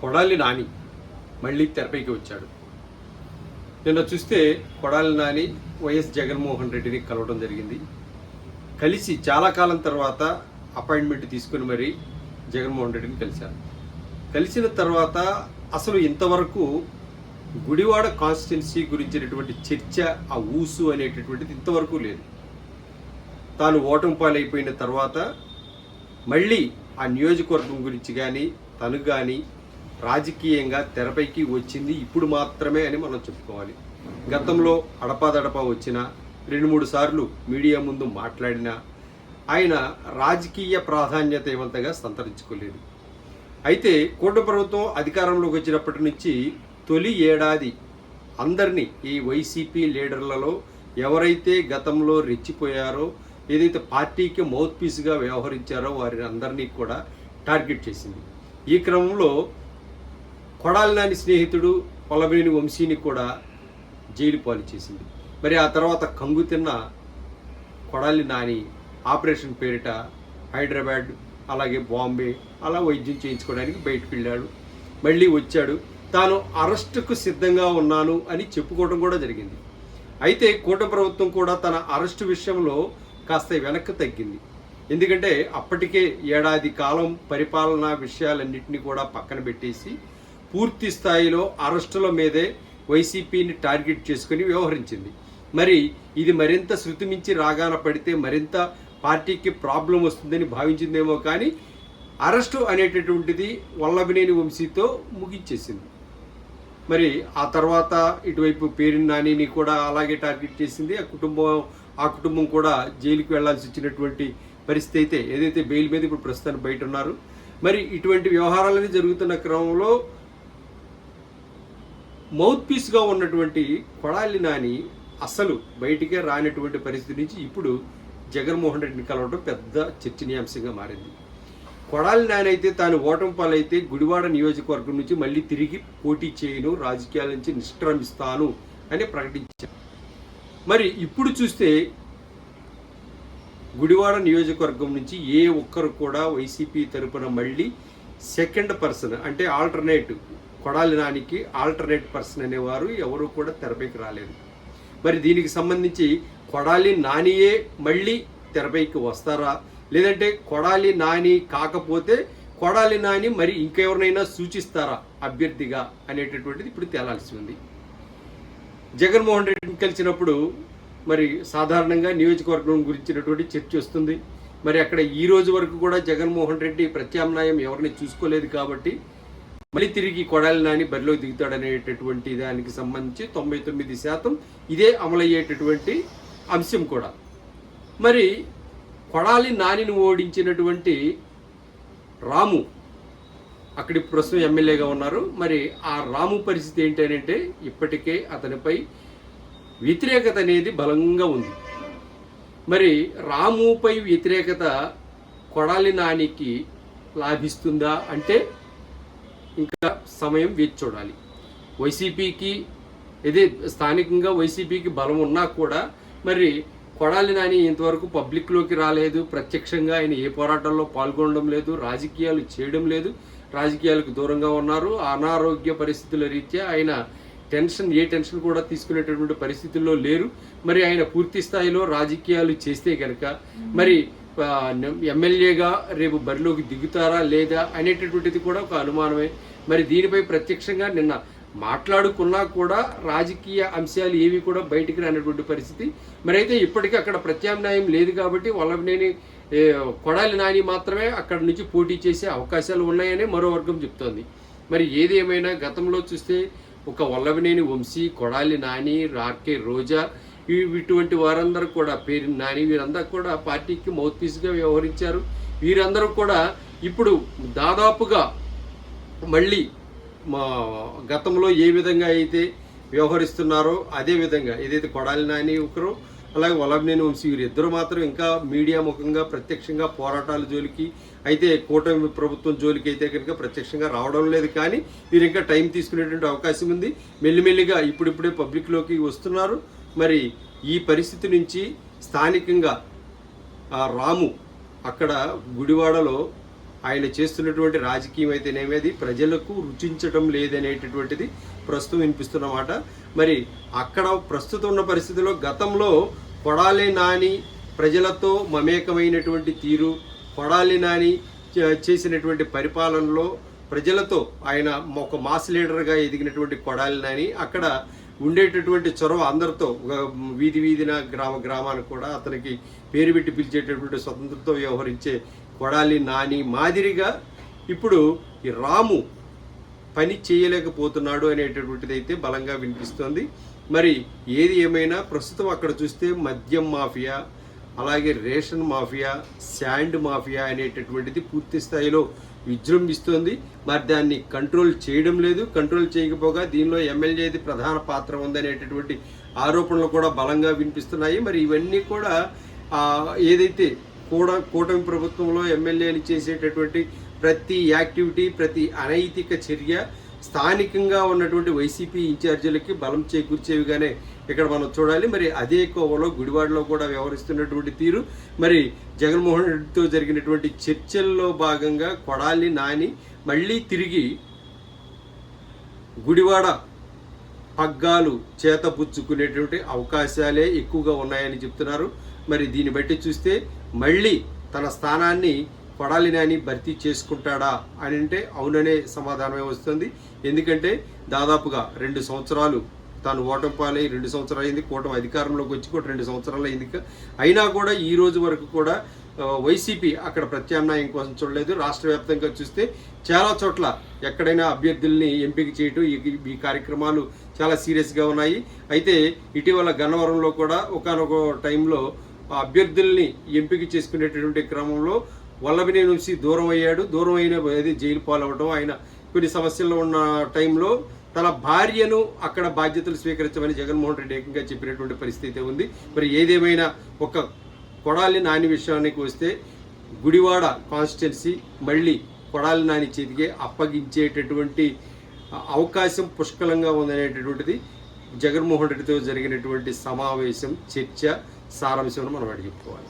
కొడాలి నాని మళ్ళీ తెరపైకి వచ్చాడు. నిన్న చూస్తే కొడాలి నాని వైఎస్ జగన్మోహన్ రెడ్డిని కలవడం జరిగింది. కలిసి చాలా కాలం తర్వాత అపాయింట్మెంట్ తీసుకుని మరి జగన్మోహన్ రెడ్డిని కలిశారు. కలిసిన తర్వాత అసలు ఇంతవరకు గుడివాడ కాన్స్టిట్యున్సీ గురించినటువంటి చర్చ, ఆ ఊసు అనేటటువంటిది ఇంతవరకు లేదు. తాను ఓటమి పాలైపోయిన తర్వాత మళ్ళీ ఆ నియోజకవర్గం గురించి కానీ తను కానీ రాజకీయంగా తెరపైకి వచ్చింది ఇప్పుడు మాత్రమే అని మనం చెప్పుకోవాలి. గతంలో అడపాదడపా వచ్చిన 2-3 సార్లు మీడియా ముందు మాట్లాడినా ఆయన రాజకీయ ప్రాధాన్యత ఏమంతగా సంతరించుకోలేదు. అయితే కూటమి ప్రభుత్వం అధికారంలోకి వచ్చినప్పటి నుంచి తొలి ఏడాది అందరినీ, ఈ వైసీపీ లీడర్లలో ఎవరైతే గతంలో రెచ్చిపోయారో, ఏదైతే పార్టీకి మౌత్ పీస్గా వ్యవహరించారో వారి అందరినీ కూడా టార్గెట్ చేసింది. ఈ క్రమంలో కొడాలి నాని స్నేహితుడు వల్లభనేని వంశీని కూడా జైలు పాలు చేసింది. మరి ఆ తర్వాత కంగు తిన్న కొడాలి నాని ఆపరేషన్ పేరిట హైదరాబాద్ అలాగే బాంబే అలా వైద్యం చేయించుకోవడానికి బయటకు వెళ్ళాడు. మళ్ళీ వచ్చాడు. తాను అరెస్టుకు సిద్ధంగా ఉన్నాను అని చెప్పుకోవడం కూడా జరిగింది. అయితే కూటమి ప్రభుత్వం కూడా తన అరెస్టు విషయంలో కాస్త వెనక్కి తగ్గింది. ఎందుకంటే అప్పటికే ఏడాది కాలం పరిపాలనా విషయాలన్నింటినీ కూడా పక్కన పెట్టేసి పూర్తి స్థాయిలో అరెస్టుల మీదే వైసీపీని టార్గెట్ చేసుకుని వ్యవహరించింది. మరి ఇది మరింత శృతిమించి రాగాన పడితే మరింత పార్టీకి ప్రాబ్లం వస్తుందని భావించిందేమో, కానీ అరెస్టు అనేటటువంటిది వల్లభనేని వంశీతో ముగించేసింది. మరి ఆ తర్వాత ఇటువైపు పేరిని నానిని కూడా అలాగే టార్గెట్ చేసింది. ఆ కుటుంబం కూడా జైలుకి వెళ్లాల్సి వచ్చినటువంటి పరిస్థితి అయితే, ఏదైతే బెయిల్ మీద ఇప్పుడు ప్రస్తుతానికి బయట ఉన్నారు. మరి ఇటువంటి వ్యవహారాలన్నీ జరుగుతున్న క్రమంలో మౌత్ పీస్గా ఉన్నటువంటి కొడాలి నాని అసలు బయటికే రానటువంటి పరిస్థితి నుంచి ఇప్పుడు జగన్మోహన్ రెడ్డిని కలవడం పెద్ద చర్చనీయాంశంగా మారింది. కొడాలి నాని అయితే తాను ఓటమి పాలైతే గుడివాడ నియోజకవర్గం నుంచి మళ్ళీ తిరిగి పోటీ చేయను, రాజకీయాల నుంచి నిష్క్రమిస్తాను అని ప్రకటించారు. మరి ఇప్పుడు చూస్తే గుడివాడ నియోజకవర్గం నుంచి ఏ ఒక్కరు కూడా వైసీపీ తరపున మళ్ళీ సెకండ్ పర్సన్ అంటే ఆల్టర్నేట్ కొడాలి నానికి ఆల్టర్నేట్ పర్సన్ అనేవారు ఎవరు కూడా తెరపైకి రాలేదు. మరి దీనికి సంబంధించి కొడాలి నానియే మళ్ళీ తెరపైకి వస్తారా, లేదంటే కొడాలి నాని కాకపోతే కొడాలి నాని మరి ఇంకెవరినైనా సూచిస్తారా అభ్యర్థిగా అనేటటువంటిది ఇప్పుడు తేలాల్సి ఉంది. జగన్మోహన్ రెడ్డిని కలిసినప్పుడు మరి సాధారణంగా నియోజకవర్గం గురించినటువంటి చర్చ వస్తుంది. మరి అక్కడ ఈ రోజు వరకు కూడా జగన్మోహన్ రెడ్డి ప్రత్యామ్నాయం ఎవరిని చూసుకోలేదు కాబట్టి మళ్ళీ తిరిగి కొడాలి నాని బరిలో దిగుతాడనేటటువంటి దానికి సంబంధించి 99% ఇదే అమలయ్యేటటువంటి అంశం కూడా. మరి కొడాలి నానిని ఓడించినటువంటి రాము అక్కడి ప్రస్తుతం ఎమ్మెల్యేగా ఉన్నారు. మరి ఆ రాము పరిస్థితి ఏంటంటే ఇప్పటికే అతనిపై వ్యతిరేకత అనేది బలంగా ఉంది. మరి రాముపై వ్యతిరేకత కొడాలి నానికి లాభిస్తుందా అంటే ఇంకా సమయం వేచి చూడాలి. వైసీపీకి ఇదే స్థానికంగా వైసీపీకి బలం ఉన్నా కూడా మరి కొడాలి నాని ఇంతవరకు పబ్లిక్లోకి రాలేదు, ప్రత్యక్షంగా ఆయన ఏ పోరాటంలో పాల్గొనడం లేదు, రాజకీయాలు చేయడం లేదు, రాజకీయాలకు దూరంగా ఉన్నారు. అనారోగ్య పరిస్థితుల రీత్యా ఆయన ఏ టెన్షన్ కూడా తీసుకునేటటువంటి పరిస్థితుల్లో లేరు. మరి ఆయన పూర్తి స్థాయిలో రాజకీయాలు చేస్తే కనుక మరి ఎమ్మెల్యేగా రేపు బరిలోకి దిగుతారా లేదా అనేటటువంటిది కూడా ఒక అనుమానమే. మరి దీనిపై ప్రత్యక్షంగా నిన్న మాట్లాడుకున్నా కూడా రాజకీయ అంశాలు ఏవి కూడా బయటికి రానటువంటి పరిస్థితి. మరి అయితే ఇప్పటికీ అక్కడ ప్రత్యామ్నాయం లేదు కాబట్టి వల్లభనేని కొడాలి నాని మాత్రమే అక్కడి నుంచి పోటీ చేసే అవకాశాలు ఉన్నాయని మరో వర్గం చెప్తోంది. మరి ఏది ఏమైనా గతంలో చూస్తే ఒక వల్లభనేని వంశీ, కొడాలి నాని, ఆర్కే రోజా ఇటువంటి వారందరూ కూడా పేరు నాని వీరందరూ కూడా పార్టీకి మౌత్ పీస్గా వ్యవహరించారు. వీరందరూ కూడా ఇప్పుడు దాదాపుగా మళ్ళీ మా గతంలో ఏ విధంగా అయితే వ్యవహరిస్తున్నారో అదే విధంగా ఏదైతే కొడాలి నాని ఒకరు అలాగే వల్లభనేని వంశీ వీరిద్దరు మాత్రం ఇంకా మీడియా ముఖంగా ప్రత్యక్షంగా పోరాటాల జోలికి అయితే కూటమి ప్రభుత్వం జోలికి అయితే కనుక ప్రత్యక్షంగా రావడం లేదు. కానీ వీరు ఇంకా టైం తీసుకునేటువంటి అవకాశం ఉంది. మెల్లిమెల్లిగా ఇప్పుడిప్పుడే పబ్లిక్లోకి వస్తున్నారు. మరి ఈ పరిస్థితి నుంచి స్థానికంగా రాము అక్కడ గుడివాడలో ఆయన చేస్తున్నటువంటి రాజకీయం అయితేనేమేది ప్రజలకు రుచించడం లేదనేటటువంటిది ప్రస్తుతం వినిపిస్తున్నమాట. మరి అక్కడ ప్రస్తుతం ఉన్న పరిస్థితిలో గతంలో కొడాలి నాని ప్రజలతో మమేకమైనటువంటి తీరు, కొడాలి నాని చేసినటువంటి పరిపాలనలో ప్రజలతో ఆయన ఒక మాస్ లీడర్గా ఎదిగినటువంటి కొడాలి నాని అక్కడ ఉండేటటువంటి చొరవ అందరితో వీధి వీధిన గ్రామానికి కూడా అతనికి పేరు పెట్టి పిలిచేటటువంటి స్వతంత్రంతో వ్యవహరించే కొడాలి నాని మాదిరిగా ఇప్పుడు ఈ రాము పని చేయలేకపోతున్నాడు అనేటటువంటిది అయితే బలంగా వినిపిస్తోంది. మరి ఏది ఏమైనా ప్రస్తుతం అక్కడ చూస్తే మద్యం మాఫియా, అలాగే రేషన్ మాఫియా, శాండ్ మాఫియా అనేటటువంటిది పూర్తి స్థాయిలో విజృంభిస్తోంది. మరి దాన్ని కంట్రోల్ చేయడం లేదు. కంట్రోల్ చేయకపోగా దీనిలో ఎమ్మెల్యేది ప్రధాన పాత్ర ఉందనేటటువంటి ఆరోపణలు కూడా బలంగా వినిపిస్తున్నాయి. మరి ఇవన్నీ కూడా ఏదైతే కూటమి ప్రభుత్వంలో ఎమ్మెల్యేలు చేసేటటువంటి ప్రతి యాక్టివిటీ, ప్రతి అనైతిక చర్య స్థానికంగా ఉన్నటువంటి వైసీపీ ఇన్ఛార్జీలకి బలం చేకూర్చేవిగానే ఇక్కడ మనం చూడాలి. మరి అదే కోవలో గుడివాడలో కూడా వ్యవహరిస్తున్నటువంటి తీరు, మరి జగన్మోహన్ రెడ్డితో జరిగినటువంటి చర్చల్లో భాగంగా కొడాలి నాని మళ్ళీ తిరిగి గుడివాడ పగ్గాలు చేతపుచ్చుకునేటువంటి అవకాశాలే ఎక్కువగా ఉన్నాయని చెప్తున్నారు. మరి దీన్ని బట్టి చూస్తే మళ్ళీ తన స్థానాన్ని కొడాలి నాని భర్తీ చేసుకుంటాడా అని అంటే అవుననే సమాధానమే వస్తుంది. ఎందుకంటే దాదాపుగా 2 సంవత్సరాలు తాను ఓటమి పాలై 2 సంవత్సరాలు అయింది, కూటమి అధికారంలోకి వచ్చి కూడా 2 సంవత్సరాలు అయింది. అయినా కూడా ఈ రోజు వరకు కూడా వైసీపీ అక్కడ ప్రత్యామ్నాయం కోసం చూడలేదు. రాష్ట్ర వ్యాప్తంగా చూస్తే చాలా చోట్ల ఎక్కడైనా అభ్యర్థుల్ని ఎంపిక చేయటం ఈ కార్యక్రమాలు చాలా సీరియస్గా ఉన్నాయి. అయితే ఇటీవల గన్నవరంలో కూడా ఒకానొక టైంలో అభ్యర్థుల్ని ఎంపిక చేసుకునేటటువంటి క్రమంలో వల్లభనేని వంశీ దూరం అయ్యాడు. దూరం అయిన జైలు పాలవడం, ఆయన కొన్ని సమస్యల్లో ఉన్న టైంలో తన భార్యను అక్కడ బాధ్యతలు స్వీకరించమని జగన్మోహన్ రెడ్డి ఏకంగా చెప్పినటువంటి పరిస్థితి ఉంది. మరి ఏదేమైనా ఒక కొడాలి నాని విషయానికి వస్తే గుడివాడ కాన్స్టిట్యున్సీ మళ్ళీ కొడాలి నాని చేతికి అప్పగించేటటువంటి అవకాశం పుష్కలంగా ఉందనేటటువంటిది జగన్మోహన్ రెడ్డితో జరిగినటువంటి సమావేశం, చర్చ సారాంశం మనం అడిగిపోవాలి.